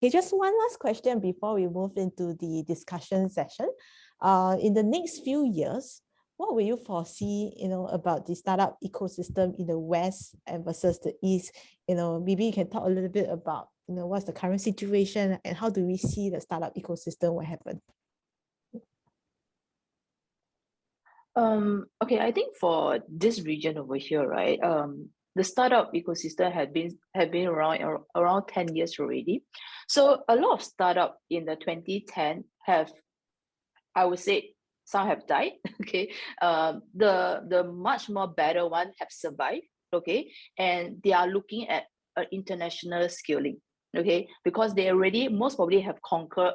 Okay, just one last question before we move into the discussion session. In the next few years, what will you foresee, about the startup ecosystem in the West and versus the East? Maybe you can talk a little bit about, what's the current situation and how do we see the startup ecosystem will happen? Okay, I think for this region over here, right, the startup ecosystem had been around 10 years already. So a lot of startup in the 2010 have, I would say, some have died. Okay, the much more better one have survived. Okay, and they are looking at international scaling. Okay, because they already most probably have conquered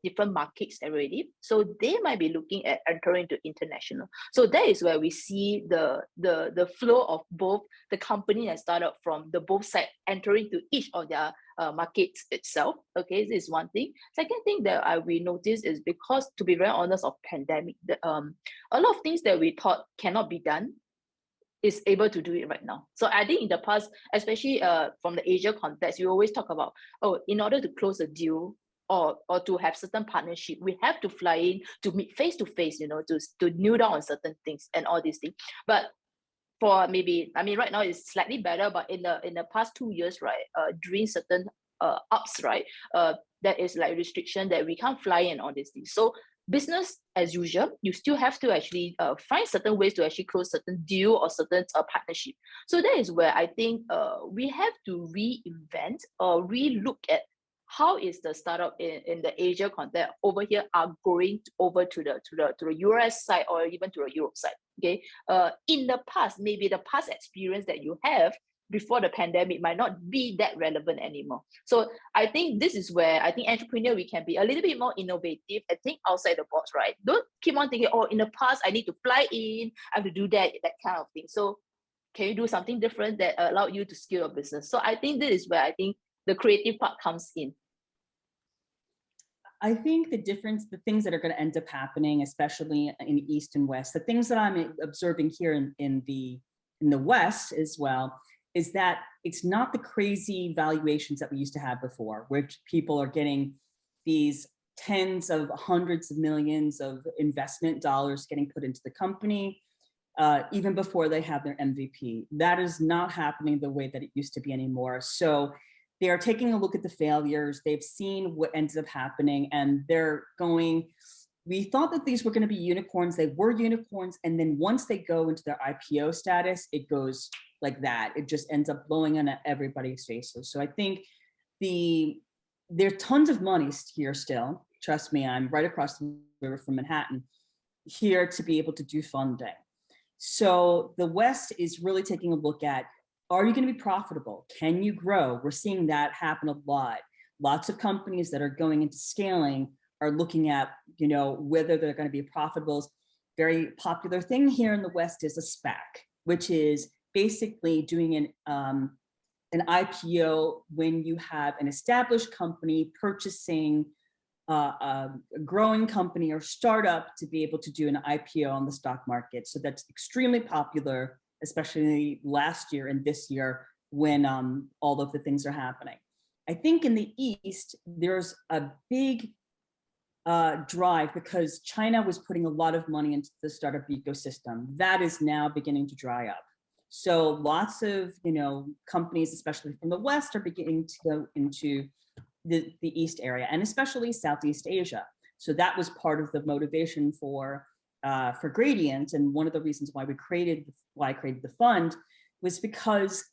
different markets already. So they might be looking at entering into international. So that is where we see the flow of both the company and startup from the both sides entering to each of their markets itself. Okay, this is one thing. Second thing that we noticed is because, to be very honest, of pandemic, a lot of things that we thought cannot be done is able to do it right now. So I think in the past, especially from the Asia context, we always talk about, oh, in order to close a deal or to have certain partnership, we have to fly in to meet face to face, to kneel down on certain things and all these things. But for maybe, I mean, right now it's slightly better, but in the past 2 years, right, during certain ups, right, that is like restriction that we can't fly in all these things. So business as usual, you still have to actually find certain ways to actually close certain deal or certain partnership. So that is where I think we have to reinvent or re-look at how is the startup in the Asia context over here are going over to the US side or even to the Europe side. Okay, in the past, maybe the past experience that you have before the pandemic might not be that relevant anymore. So I think this is where I think entrepreneur, we can be a little bit more innovative and think outside the box, right? Don't keep on thinking, oh, in the past I need to fly in, I have to do that kind of thing. So can you do something different that allow you to scale your business? So I think this is where I think the creative part comes in. I think the things that are going to end up happening, especially in the East and West, the things that I'm observing here in the West as well, is that it's not the crazy valuations that we used to have before, which people are getting these tens of hundreds of millions of investment dollars getting put into the company, even before they have their MVP. That is not happening the way that it used to be anymore. So they are taking a look at the failures. They've seen what ends up happening, and they're going, we thought that these were going to be unicorns. They were unicorns. And then once they go into their IPO status, it goes like that. It just ends up blowing on everybody's faces. So I think there's tons of money here still. Trust me, I'm right across the river from Manhattan here to be able to do funding. So the West is really taking a look at, are you going to be profitable? Can you grow? We're seeing that happen a lot. Lots of companies that are going into scaling are looking at, whether they're going to be profitable. Very popular thing here in the West is a SPAC, which is basically doing an IPO when you have an established company purchasing a growing company or startup to be able to do an IPO on the stock market. So that's extremely popular, especially last year and this year when all of the things are happening. I think in the East, there's a big drive because China was putting a lot of money into the startup ecosystem. That is now beginning to dry up. So lots of companies, especially from the West, are beginning to go into the East area and especially Southeast Asia. So that was part of the motivation for Gradient, and one of the reasons why I created the fund was because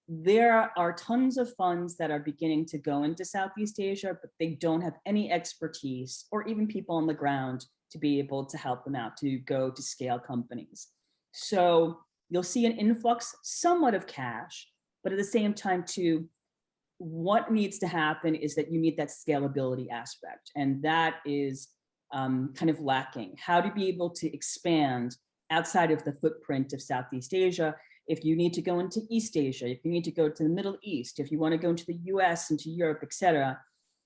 there are tons of funds that are beginning to go into Southeast Asia, but they don't have any expertise or even people on the ground to be able to help them out to go to scale companies. So you'll see an influx somewhat of cash, but at the same time too, what needs to happen is that you need that scalability aspect, and that is kind of lacking. How to be able to expand outside of the footprint of Southeast Asia. If you need to go into East Asia, if you need to go to the Middle East, if you want to go into the US, into Europe, etc.,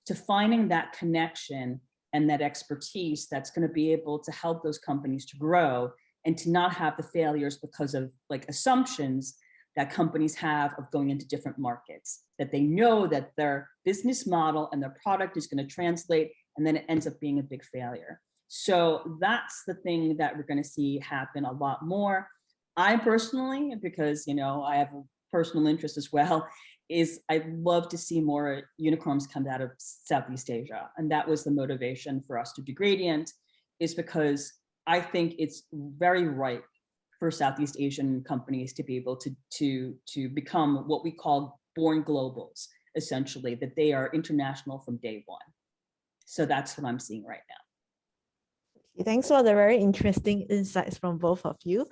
to finding that connection and that expertise that's going to be able to help those companies to grow and to not have the failures because of like assumptions that companies have of going into different markets, that they know that their business model and their product is going to translate, and then it ends up being a big failure. So that's the thing that we're going to see happen a lot more. I personally, because I have a personal interest as well, is I'd love to see more unicorns come out of Southeast Asia. And that was the motivation for us to do Gradient, is because I think it's very ripe for Southeast Asian companies to be able to become what we call born globals, essentially, that they are international from day one. So that's what I'm seeing right now. Thanks for the very interesting insights from both of you.